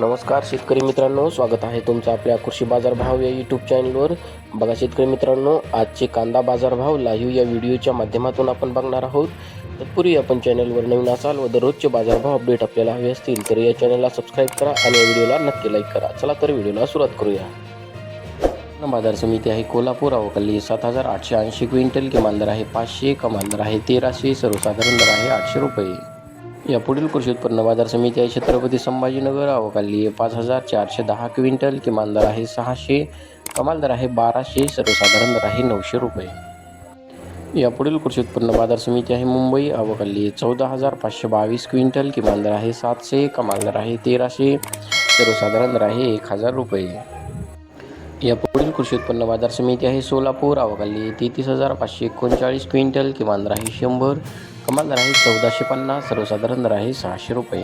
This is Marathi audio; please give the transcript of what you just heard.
नमस्कार शेतकरी मित्रांनो, स्वागत आहे तुमचं आपल्या कृषी बाजार भाव या यूट्यूब चॅनलवर. बघा शेतकरी मित्रांनो, आजचे कांदा बाजार भाव लाईव्ह या व्हिडिओच्या माध्यमातून आपण बघणार आहोत. तत्पूर्वी आपण चॅनलवर नवीन असाल व दररोजचे बाजारभाव अपडेट आपल्याला हवे असतील तर या चॅनलला सबस्क्राईब करा आणि या व्हिडिओला नक्की लाईक करा. चला तर व्हिडिओला सुरुवात करूया. बाजार समिती आहे कोल्हापूर. अवकाली 7,880 क्विंटल, किमान दर आहे 500, कमाल दर आहे 1300, सर्वसाधारण दर आहे 800 रुपये. या पुढील कृषी उत्पन्न बाजार समिती आहे छत्रपती संभाजीनगर. अवकाली 5,410 क्विंटल, किमान दर आहे 600, कमाल दर आहे 1200, सर्वसाधारण दर आहे 900 रुपये. या पुढील कृषी उत्पन्न बाजार समिती आहे मुंबई. अवकाली 14,522 क्विंटल, किमान दर आहे 700, कमाल दर आहे 1300, सर्वसाधारण दर आहे 1,000 रुपये. या पुढील कृषी उत्पन्न बाजार समिती आहे सोलापूर. अवकाली 33,539 क्विंटल, किमान दर आहे 100, कमाल दर आहे 1,450, सर्वसाधारण दर आहे 600 रुपये.